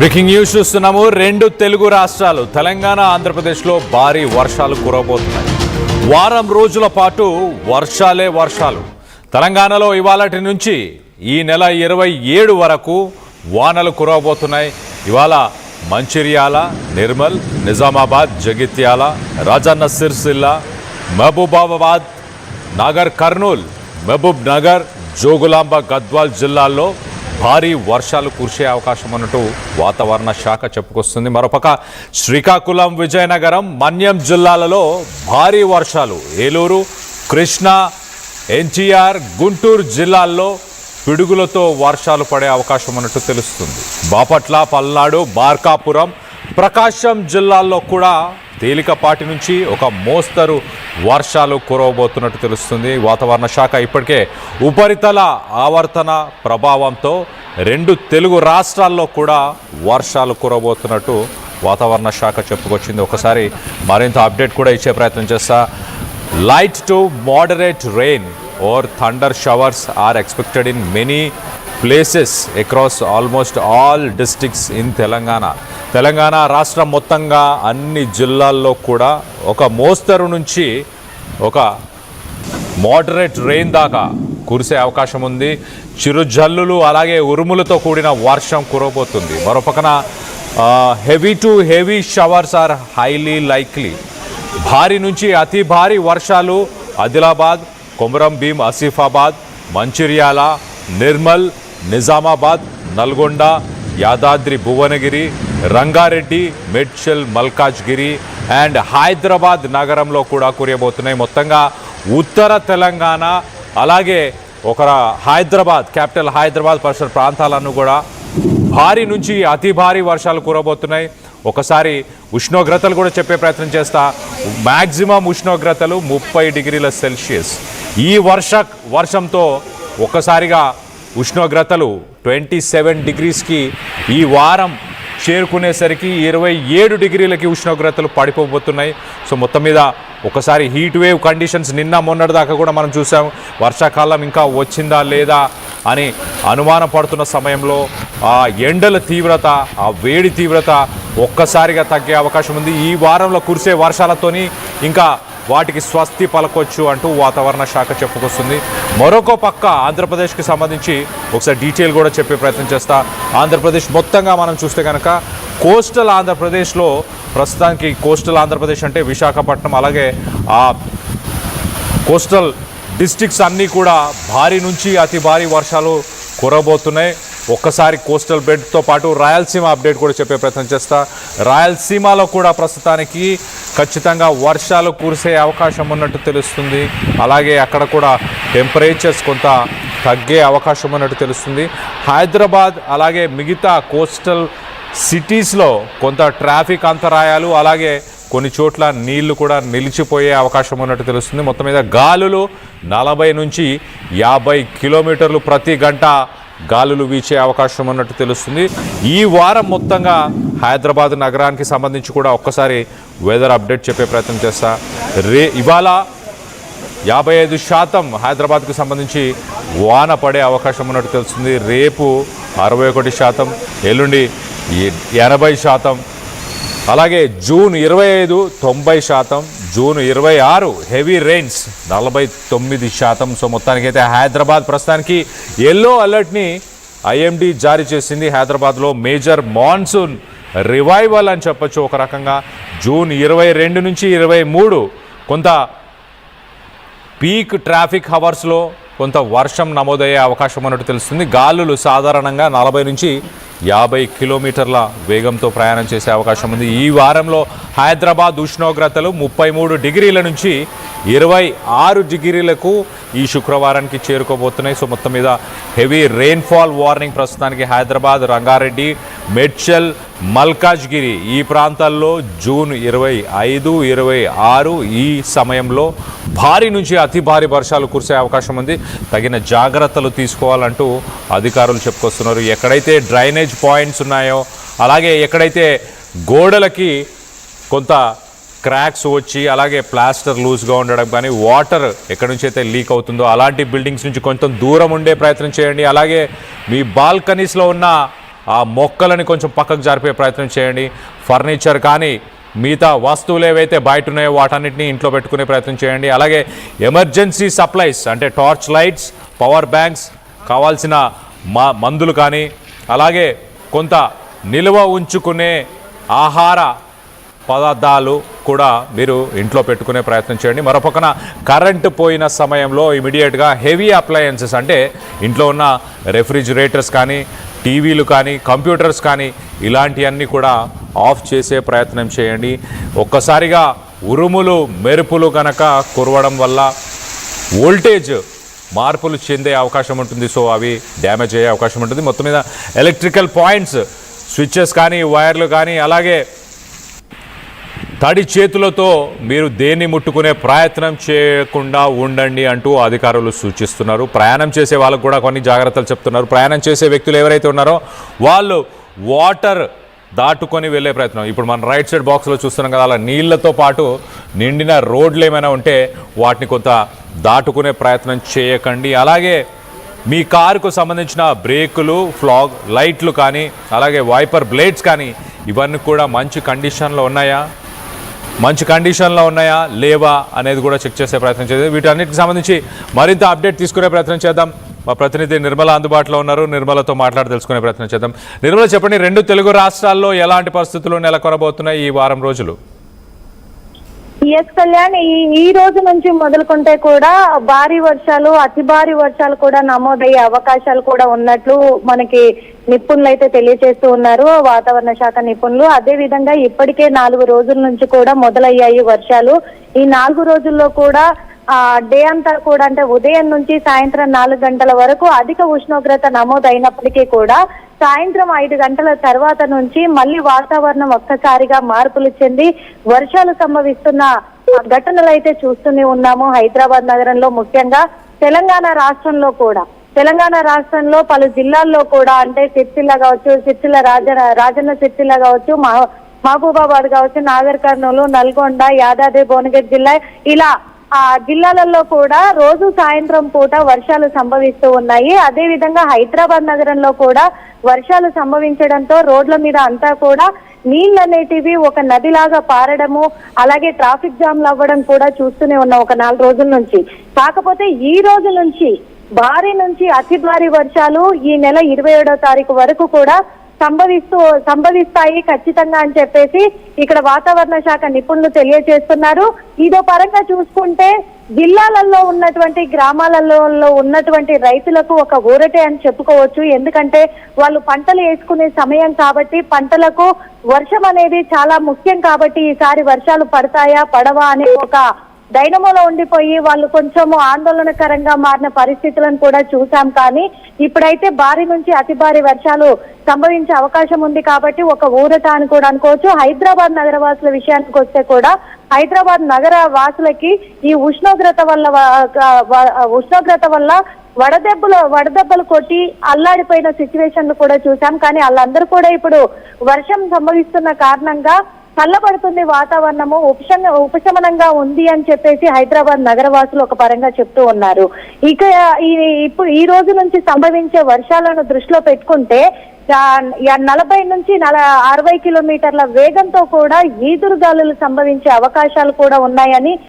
Breaking news చూస్తున్నాము. రెండు తెలుగు రాష్ట్రాలు తెలంగాణ, ఆంధ్రప్రదేశ్లో భారీ వర్షాలు కురవబోతున్నాయి. వారం రోజుల పాటు వర్షాలు. తెలంగాణలో ఇవాళటి నుంచి ఈ నెల 27 వరకు వానలు కురవబోతున్నాయి. ఇవాళ మంచిర్యాల, నిర్మల్, నిజామాబాద్, జగిత్యాల, రాజన్న సిర్సిల్ల, మహబూబాబాద్, నాగర్ కర్నూల్, మహబూబ్ నగర్, జోగులాంబ, గద్వాల్ జిల్లాల్లో భారీ వర్షాలు కురిసే అవకాశం ఉన్నట్టు వాతావరణ శాఖ చెప్పుకొస్తుంది. మరోపక్క శ్రీకాకుళం, విజయనగరం, మన్యం జిల్లాలలో భారీ వర్షాలు, ఏలూరు, కృష్ణా, ఎన్టీఆర్, గుంటూరు జిల్లాల్లో పిడుగులతో వర్షాలు పడే అవకాశం ఉన్నట్టు తెలుస్తుంది. బాపట్ల, పల్నాడు, మార్కాపురం, ప్రకాశం జిల్లాల్లో కూడా తేలికపాటి నుంచి ఒక మోస్తరు వర్షాలు కురవబోతున్నట్టు తెలుస్తుంది. వాతావరణ శాఖ ఇప్పటికే ఉపరితల ఆవర్తన ప్రభావంతో రెండు తెలుగు రాష్ట్రాల్లో కూడా వర్షాలు కురవబోతున్నట్టు వాతావరణ శాఖ చెప్పుకొచ్చింది. ఒకసారి మరింత అప్డేట్ కూడా ఇచ్చే ప్రయత్నం చేస్తా. Light to moderate rain or thunder showers are expected in many places across almost all districts in Telangana రాష్ట్రం మొత్తంగా అన్ని జిల్లాల్లో కూడా ఒక మోస్తరు నుంచి ఒక మోడరేట్ రెయిన్ దాకా కురిసే అవకాశం ఉంది. చిరుజల్లులు అలాగే ఉరుములతో కూడిన వర్షం కురవబోతుంది. మరోపక్కన heavy to heavy showers are highly likely. భారీ నుంచి అతి భారీ వర్షాలు ఆదిలాబాద్, కొమరం భీం, ఆసిఫాబాద్, మంచిర్యాల, నిర్మల్, నిజామాబాద్, నల్గొండ, యాదాద్రి, భువనగిరి, రంగారెడ్డి, మేడ్చల్, మల్కాజ్గిరి అండ్ హైదరాబాద్ నగరంలో కూడా కురియబోతున్నాయి. మొత్తంగా ఉత్తర తెలంగాణ అలాగే ఒక హైదరాబాద్, క్యాపిటల్ హైదరాబాద్ పరిసర ప్రాంతాలను కూడా భారీ నుంచి అతి భారీ వర్షాలు కురబోతున్నాయి. ఒకసారి ఉష్ణోగ్రతలు కూడా చెప్పే ప్రయత్నం చేస్తా. మ్యాక్సిమం ఉష్ణోగ్రతలు 30 డిగ్రీల సెల్సియస్. ఈ వర్షంతో ఒక్కసారిగా ఉష్ణోగ్రతలు 27 డిగ్రీస్కి ఈ వారం చేరుకునేసరికి 27 డిగ్రీలకి ఉష్ణోగ్రతలు పడిపోబోతున్నాయి. సో మొత్తం మీద ఒకసారి హీట్ వేవ్ కండిషన్స్ నిన్న మొన్నటి దాకా కూడా మనం చూసాం. వర్షాకాలం ఇంకా వచ్చిందా లేదా అని అనుమానం పడుతున్న సమయంలో ఆ ఎండల తీవ్రత, ఆ వేడి తీవ్రత ఒక్కసారిగా తగ్గే అవకాశం ఉంది. ఈ వారంలో కురిసే వర్షాలతోని ఇంకా వాటికి స్వస్తి పలకొచ్చు అంటూ వాతావరణ శాఖ చెప్పుకొస్తుంది. మరొక పక్క ఆంధ్రప్రదేశ్కి సంబంధించి ఒకసారి డీటెయిల్ కూడా చెప్పే ప్రయత్నం చేస్తా. ఆంధ్రప్రదేశ్ మొత్తంగా మనం చూస్తే కనుక కోస్టల్ ఆంధ్రప్రదేశ్లో ప్రస్తుతానికి కోస్టల్ ఆంధ్రప్రదేశ్ అంటే విశాఖపట్నం అలాగే ఆ కోస్టల్ డిస్ట్రిక్ట్స్ అన్నీ కూడా భారీ నుంచి అతి భారీ వర్షాలు కురబోతున్నాయి. ఒక్కసారి కోస్టల్ బెల్ట్తో పాటు రాయలసీమ అప్డేట్ కూడా చెప్పే ప్రయత్నం చేస్తా. రాయలసీమలో కూడా ప్రస్తుతానికి ఖచ్చితంగా వర్షాలు కురిసే అవకాశం ఉన్నట్టు తెలుస్తుంది. అలాగే అక్కడ కూడా టెంపరేచర్స్ కొంత తగ్గే అవకాశం ఉన్నట్టు తెలుస్తుంది. హైదరాబాద్ అలాగే మిగతా కోస్టల్ సిటీస్లో కొంత ట్రాఫిక్ అంతరాయాలు అలాగే కొన్ని చోట్ల నీళ్లు కూడా నిలిచిపోయే అవకాశం ఉన్నట్టు తెలుస్తుంది. మొత్తం మీద గాలులు 40 నుంచి 50 కిలోమీటర్లు ప్రతి గంట గాలులు వీచే అవకాశం ఉన్నట్టు తెలుస్తుంది. ఈ వారం మొత్తంగా హైదరాబాద్ నగరానికి సంబంధించి కూడా ఒక్కసారి వెదర్ అప్డేట్ చెప్పే ప్రయత్నం చేస్తా. ఇవాళ 55% హైదరాబాద్కు సంబంధించి వాన పడే అవకాశం ఉన్నట్టు తెలుస్తుంది. రేపు 61%, ఎల్లుండి 80%, అలాగే June 25 90%, June 26 heavy rains 49%. So మొత్తానికైతే హైదరాబాద్ ప్రస్తుతానికి ఎల్లో అలర్ట్ని ఐఎండీ జారీ చేసింది. హైదరాబాద్లో మేజర్ మాన్సూన్ రివైవల్ అని చెప్పొచ్చు ఒక రకంగా. జూన్ 22 నుంచి 23 కొంత పీక్ ట్రాఫిక్ హవర్స్లో కొంత వర్షం నమోదయ్యే అవకాశం ఉన్నట్టు తెలుస్తుంది. గాలులు సాధారణంగా 40 నుంచి 50 కిలోమీటర్ల వేగంతో ప్రయాణం చేసే అవకాశం ఉంది. ఈ వారంలో హైదరాబాద్ ఉష్ణోగ్రతలు 33 డిగ్రీల నుంచి 26 డిగ్రీలకు ఈ శుక్రవారానికి చేరుకోబోతున్నాయి. సో మొత్తం మీద హెవీ రెయిన్ఫాల్ వార్నింగ్ ప్రస్తుతానికి హైదరాబాద్, రంగారెడ్డి, మేడ్చల్, మల్కాజ్గిరి ఈ ప్రాంతాల్లో జూన్ 25, 26 ఈ సమయంలో భారీ నుంచి అతి భారీ వర్షాలు కురిసే అవకాశం ఉంది. తగిన జాగ్రత్తలు తీసుకోవాలంటూ అధికారులు చెప్పుకొస్తున్నారు. ఎక్కడైతే డ్రైనేజ్ పాయింట్స్ ఉన్నాయో అలాగే ఎక్కడైతే గోడలకి కొంత క్రాక్స్ వచ్చి అలాగే ప్లాస్టర్ లూజ్గా ఉండడం కానీ వాటర్ ఎక్కడి నుంచి అయితే లీక్ అవుతుందో అలాంటి బిల్డింగ్స్ నుంచి కొంచెం దూరం ఉండే ప్రయత్నం చేయండి. అలాగే మీ బాల్కనీస్లో ఉన్న ఆ మొక్కలని కొంచెం పక్కకు జరిపే ప్రయత్నం చేయండి. ఫర్నిచర్ కానీ మిగతా వస్తువులు ఏవైతే బయట ఉన్నాయో వాటన్నిటిని ఇంట్లో పెట్టుకునే ప్రయత్నం చేయండి. అలాగే ఎమర్జెన్సీ సప్లైస్ అంటే టార్చ్ లైట్స్, పవర్ బ్యాంక్స్, కావాల్సిన మందులు కానీ అలాగే కొంత నిల్వ ఉంచుకునే ఆహార పదార్థాలు కూడా మీరు ఇంట్లో పెట్టుకునే ప్రయత్నం చేయండి. మరోపక్కన కరెంటు పోయిన సమయంలో ఇమీడియట్గా హెవీ అప్లయన్సెస్ అంటే ఇంట్లో ఉన్న రెఫ్రిజిరేటర్స్ కానీ, టీవీలు కానీ, కంప్యూటర్స్ కానీ ఇలాంటివన్నీ కూడా ఆఫ్ చేసే ప్రయత్నం చేయండి. ఒక్కసారిగా ఉరుములు మెరుపులు కనుక కురవడం వల్ల వోల్టేజ్ మార్పులు చెందే అవకాశం ఉంటుంది. సో అవి డ్యామేజ్ అయ్యే అవకాశం ఉంటుంది. మొత్తం మీద ఎలక్ట్రికల్ పాయింట్స్, స్విచ్చెస్ కానీ, వైర్లు కానీ, అలాగే తడి చేతులతో మీరు దేన్ని ముట్టుకునే ప్రయత్నం చేయకుండా ఉండండి అంటూ అధికారులు సూచిస్తున్నారు. ప్రయాణం చేసే వాళ్ళకు కూడా కొన్ని జాగ్రత్తలు చెప్తున్నారు. ప్రయాణం చేసే వ్యక్తులు ఎవరైతే ఉన్నారో వాళ్ళు వాటర్ దాటుకొని వెళ్ళే ప్రయత్నం. ఇప్పుడు మనం రైట్ సైడ్ బాక్స్లో చూస్తున్నాం కదా, అలా నీళ్లతో పాటు నిండిన రోడ్లు ఏమైనా ఉంటే వాటిని కొంత దాటుకునే ప్రయత్నం చేయకండి. అలాగే మీ కారుకు సంబంధించిన బ్రేకులు, ఫ్లాగ్ లైట్లు కానీ, అలాగే వైపర్ బ్లేడ్స్ కానీ ఇవన్నీ కూడా మంచి కండిషన్లో ఉన్నాయా లేవా అనేది కూడా చెక్ చేసే ప్రయత్నం చేద్దాం. వీటన్నిటికి సంబంధించి మరింత అప్డేట్ తీసుకునే ప్రయత్నం చేద్దాం. మా ప్రతినిధి నిర్మల అందుబాటులో ఉన్నారు. నిర్మలతో మాట్లాడి తెలుసుకునే ప్రయత్నం చేద్దాం. నిర్మల, చెప్పండి, 2 తెలుగు రాష్ట్రాల్లో ఎలాంటి పరిస్థితులు నెలకొనబోతున్నాయి ఈ వారం రోజులు? ఎస్ కళ్యాణ్, ఈ రోజు నుంచి మొదలుకుంటే కూడా భారీ వర్షాలు, అతి భారీ వర్షాలు కూడా నమోదయ్యే అవకాశాలు కూడా ఉన్నట్లు మనకి నిపుణులు అయితే తెలియజేస్తూ ఉన్నారు, వాతావరణ శాఖ నిపుణులు. అదే విధంగా ఇప్పటికే 4 రోజుల నుంచి కూడా మొదలయ్యాయి వర్షాలు. ఈ 4 రోజుల్లో కూడా డే అంతా కూడా అంటే ఉదయం నుంచి సాయంత్రం 4 గంటల వరకు అధిక ఉష్ణోగ్రత నమోదైనప్పటికీ కూడా సాయంత్రం 5 గంటల తర్వాత నుంచి మళ్ళీ వాతావరణం ఒక్కసారిగా మార్పులు చెంది వర్షాలు సంభవిస్తున్న ఘటనలు అయితే చూస్తూనే ఉన్నాము. హైదరాబాద్ నగరంలో, ముఖ్యంగా తెలంగాణ రాష్ట్రంలో పలు జిల్లాల్లో కూడా అంటే సిరిసిల్ల కావచ్చు, రాజన్న సిరిసిల్ల కావచ్చు, మహబూబాబాద్ కావచ్చు, నాగర్ కర్నూలు, నల్గొండ, యాదాద్రి భువనగిరి జిల్లా, ఇలా ఆ జిల్లాలలో కూడా రోజు సాయంత్రం పూట వర్షాలు సంభవిస్తూ ఉన్నాయి. అదే విధంగా హైదరాబాద్ నగరంలో కూడా వర్షాలు సంభవించడంతో రోడ్ల మీద అంతా కూడా నీళ్ళు అనేటివి ఒక నదిలాగా పారడము, అలాగే ట్రాఫిక్ జామ్లు అవ్వడం కూడా చూస్తూనే ఉన్నాం ఒక 4 రోజుల నుంచి. కాకపోతే ఈ రోజు నుంచి భారీ నుంచి అతి భారీ వర్షాలు ఈ నెల 27వ తారీఖు వరకు కూడా సంభవిస్తాయి ఖచ్చితంగా అని చెప్పేసి ఇక్కడ వాతావరణ శాఖ నిపుణులు తెలియజేస్తున్నారు. ఇదో పరంగా చూసుకుంటే జిల్లాలలో ఉన్నటువంటి గ్రామాలలో ఉన్నటువంటి రైతులకు ఒక ఊరటే అని చెప్పుకోవచ్చు. ఎందుకంటే వాళ్ళు పంటలు వేసుకునే సమయం కాబట్టి పంటలకు వర్షం అనేది చాలా ముఖ్యం కాబట్టి ఈసారి వర్షాలు పడతాయా పడవా అనే ఒక డైనమోలో ఉండిపోయి వాళ్ళు కొంచెము ఆందోళనకరంగా మారిన పరిస్థితులను కూడా చూసాం. కానీ ఇప్పుడైతే భారీ నుంచి అతి భారీ వర్షాలు సంభవించే అవకాశం ఉంది కాబట్టి ఒక ఊరట అని కూడా అనుకోవచ్చు. హైదరాబాద్ నగర వాసుల విషయానికి వస్తే కూడా హైదరాబాద్ నగర వాసులకి ఈ ఉష్ణోగ్రత వల్ల వడదెబ్బలు కొట్టి అల్లాడిపోయిన సిచ్యువేషన్లు కూడా చూసాం. కానీ వాళ్ళందరూ కూడా ఇప్పుడు వర్షం సంభవిస్తున్న కారణంగా చల్లబడుతుంది, వాతావరణము ఉపశమనంగా ఉంది అని చెప్పేసి హైదరాబాద్ నగరవాసులు ఒక పరంగా చెప్తూ ఉన్నారు. ఇక ఇప్పుడు ఈ రోజు నుంచి సంభవించే వర్షాలను దృష్టిలో పెట్టుకుంటే 40 నుంచి 60 కిలోమీటర్ల వేగంతో కూడా ఈదురుగాలులు సంభవించే అవకాశాలు కూడా ఉన్నాయని